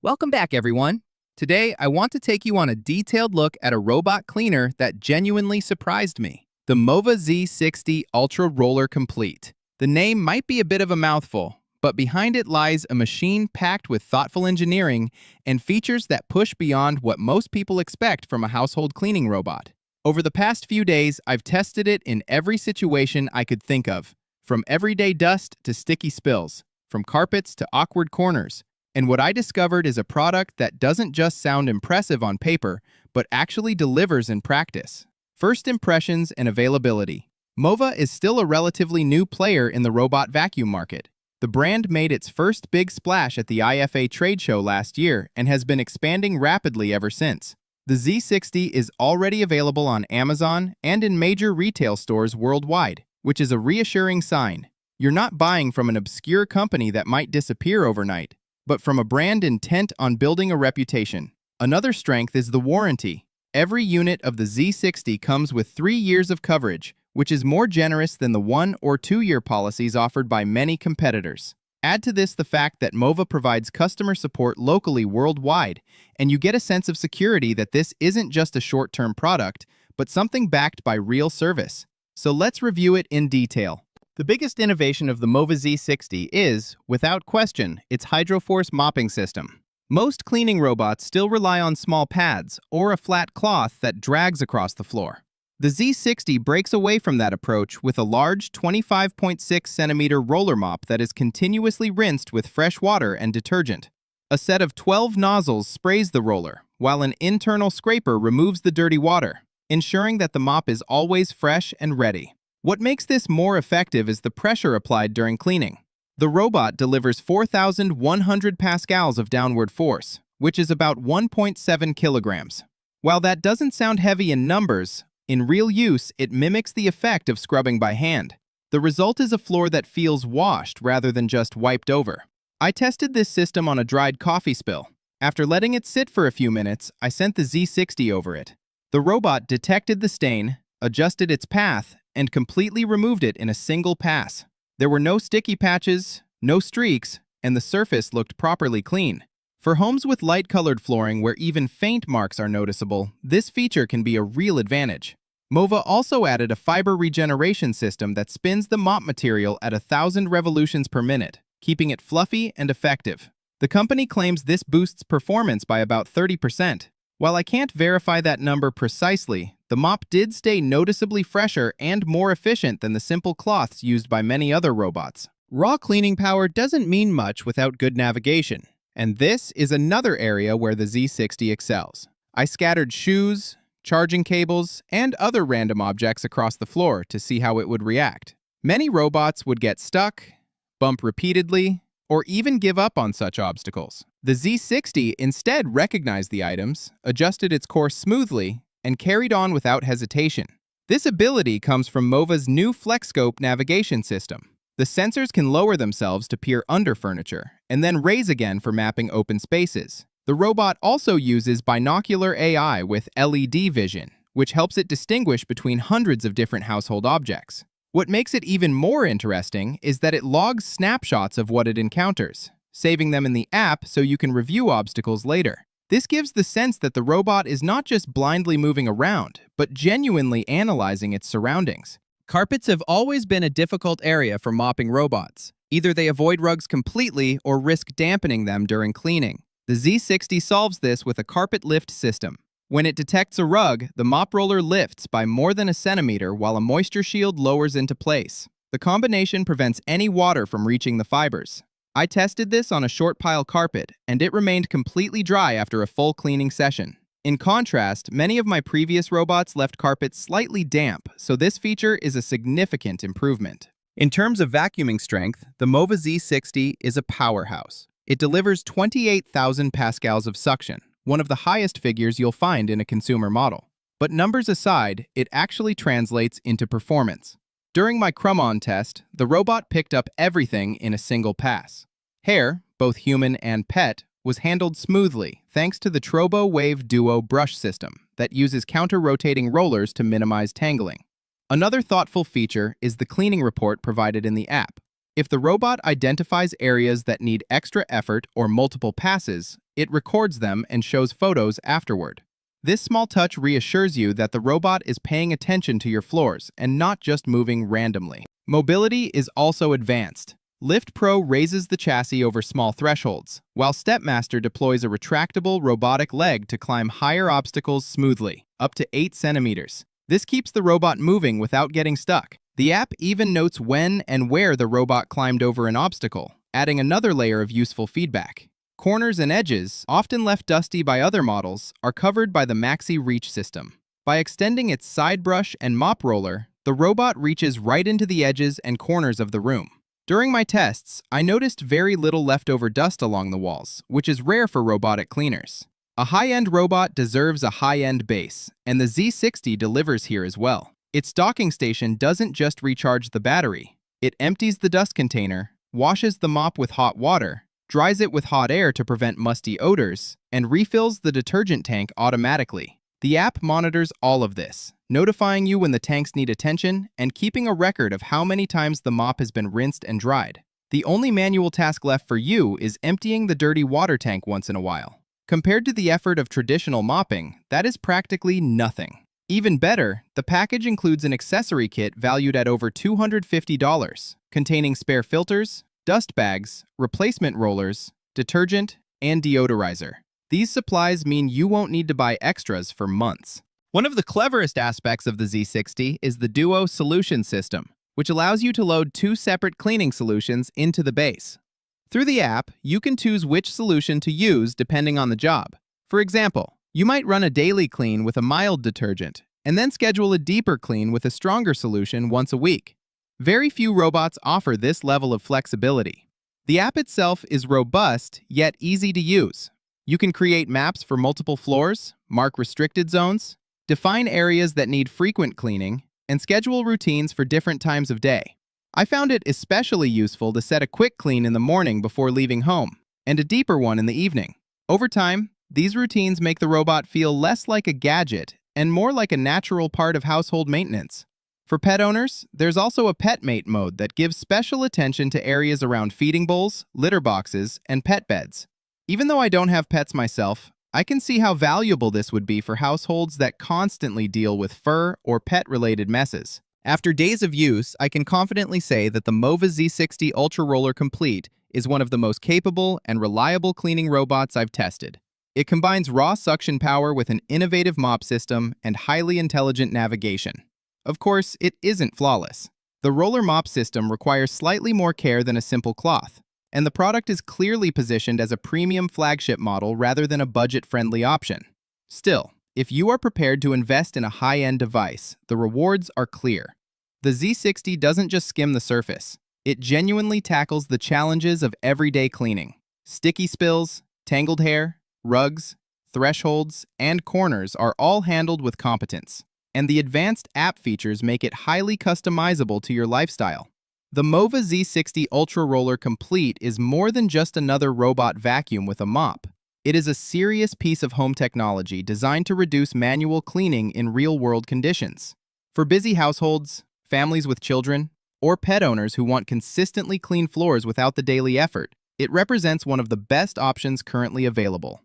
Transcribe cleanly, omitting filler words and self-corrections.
Welcome back, everyone. Today, I want to take you on a detailed look at a robot cleaner that genuinely surprised me. The Mova Z60 Ultra Roller Complete. The name might be a bit of a mouthful, but behind it lies a machine packed with thoughtful engineering and features that push beyond what most people expect from a household cleaning robot. Over the past few days, I've tested it in every situation I could think of, from everyday dust to sticky spills, from carpets to awkward corners. And what I discovered is a product that doesn't just sound impressive on paper, but actually delivers in practice. First impressions and availability. Mova is still a relatively new player in the robot vacuum market. The brand made its first big splash at the IFA trade show last year and has been expanding rapidly ever since. The Z60 is already available on Amazon and in major retail stores worldwide, which is a reassuring sign. You're not buying from an obscure company that might disappear overnight, but from a brand intent on building a reputation. Another strength is the warranty. Every unit of the Z60 comes with 3 years of coverage, which is more generous than the 1- or 2-year policies offered by many competitors. Add to this the fact that Mova provides customer support locally worldwide, and you get a sense of security that this isn't just a short-term product, but something backed by real service. So let's review it in detail. The biggest innovation of the Mova Z60 is, without question, its Hydroforce mopping system. Most cleaning robots still rely on small pads or a flat cloth that drags across the floor. The Z60 breaks away from that approach with a large 25.6-centimeter roller mop that is continuously rinsed with fresh water and detergent. A set of 12 nozzles sprays the roller, while an internal scraper removes the dirty water, ensuring that the mop is always fresh and ready. What makes this more effective is the pressure applied during cleaning. The robot delivers 4,100 pascals of downward force, which is about 1.7 kilograms. While that doesn't sound heavy in numbers, in real use, it mimics the effect of scrubbing by hand. The result is a floor that feels washed rather than just wiped over. I tested this system on a dried coffee spill. After letting it sit for a few minutes, I sent the Z60 over it. The robot detected the stain, adjusted its path, and completely removed it in a single pass. There were no sticky patches, no streaks, and the surface looked properly clean. For homes with light-colored flooring where even faint marks are noticeable, this feature can be a real advantage. Mova also added a fiber regeneration system that spins the mop material at 1,000 revolutions per minute, keeping it fluffy and effective. The company claims this boosts performance by about 30%. While I can't verify that number precisely, the mop did stay noticeably fresher and more efficient than the simple cloths used by many other robots. Raw cleaning power doesn't mean much without good navigation, and this is another area where the Z60 excels. I scattered shoes, charging cables, and other random objects across the floor to see how it would react. Many robots would get stuck, bump repeatedly, or even give up on such obstacles. The Z60 instead recognized the items, adjusted its course smoothly, and carried on without hesitation. This ability comes from Mova's new FlexScope navigation system. The sensors can lower themselves to peer under furniture, and then raise again for mapping open spaces. The robot also uses binocular AI with LED vision, which helps it distinguish between hundreds of different household objects. What makes it even more interesting is that it logs snapshots of what it encounters, saving them in the app so you can review obstacles later. This gives the sense that the robot is not just blindly moving around, but genuinely analyzing its surroundings. Carpets have always been a difficult area for mopping robots. Either they avoid rugs completely or risk dampening them during cleaning. The Z60 solves this with a carpet lift system. When it detects a rug, the mop roller lifts by more than a centimeter while a moisture shield lowers into place. The combination prevents any water from reaching the fibers. I tested this on a short pile carpet, and it remained completely dry after a full cleaning session. In contrast, many of my previous robots left carpets slightly damp, so this feature is a significant improvement. In terms of vacuuming strength, the Mova Z60 is a powerhouse. It delivers 28,000 pascals of suction, one of the highest figures you'll find in a consumer model. But numbers aside, it actually translates into performance. During my crumb-on test, the robot picked up everything in a single pass. Hair, both human and pet, was handled smoothly thanks to the Trobo Wave Duo brush system that uses counter-rotating rollers to minimize tangling. Another thoughtful feature is the cleaning report provided in the app. If the robot identifies areas that need extra effort or multiple passes, it records them and shows photos afterward. This small touch reassures you that the robot is paying attention to your floors and not just moving randomly. Mobility is also advanced. Lift Pro raises the chassis over small thresholds, while Stepmaster deploys a retractable robotic leg to climb higher obstacles smoothly, up to 8 centimeters. This keeps the robot moving without getting stuck. The app even notes when and where the robot climbed over an obstacle, adding another layer of useful feedback. Corners and edges, often left dusty by other models, are covered by the Maxi Reach system. By extending its side brush and mop roller, the robot reaches right into the edges and corners of the room. During my tests, I noticed very little leftover dust along the walls, which is rare for robotic cleaners. A high-end robot deserves a high-end base, and the Z60 delivers here as well. Its docking station doesn't just recharge the battery. It empties the dust container, washes the mop with hot water, dries it with hot air to prevent musty odors, and refills the detergent tank automatically. The app monitors all of this, notifying you when the tanks need attention and keeping a record of how many times the mop has been rinsed and dried. The only manual task left for you is emptying the dirty water tank once in a while. Compared to the effort of traditional mopping, that is practically nothing. Even better, the package includes an accessory kit valued at over $250, containing spare filters, dust bags, replacement rollers, detergent, and deodorizer. These supplies mean you won't need to buy extras for months. One of the cleverest aspects of the Z60 is the Duo solution system, which allows you to load 2 separate cleaning solutions into the base. Through the app, you can choose which solution to use depending on the job. For example, you might run a daily clean with a mild detergent, and then schedule a deeper clean with a stronger solution once a week. Very few robots offer this level of flexibility. The app itself is robust, yet easy to use. You can create maps for multiple floors, mark restricted zones, define areas that need frequent cleaning, and schedule routines for different times of day. I found it especially useful to set a quick clean in the morning before leaving home, and a deeper one in the evening. Over time, these routines make the robot feel less like a gadget and more like a natural part of household maintenance. For pet owners, there's also a pet mate mode that gives special attention to areas around feeding bowls, litter boxes, and pet beds. Even though I don't have pets myself, I can see how valuable this would be for households that constantly deal with fur or pet-related messes. After days of use, I can confidently say that the Mova Z60 Ultra Roller Complete is one of the most capable and reliable cleaning robots I've tested. It combines raw suction power with an innovative mop system and highly intelligent navigation. Of course, it isn't flawless. The roller mop system requires slightly more care than a simple cloth, and the product is clearly positioned as a premium flagship model rather than a budget-friendly option. Still, if you are prepared to invest in a high-end device, the rewards are clear. The Z60 doesn't just skim the surface. It genuinely tackles the challenges of everyday cleaning. Sticky spills, tangled hair, rugs, thresholds, and corners are all handled with competence. And the advanced app features make it highly customizable to your lifestyle. The Mova Z60 Ultra Roller Complete is more than just another robot vacuum with a mop. It is a serious piece of home technology designed to reduce manual cleaning in real-world conditions. For busy households, families with children, or pet owners who want consistently clean floors without the daily effort, it represents one of the best options currently available.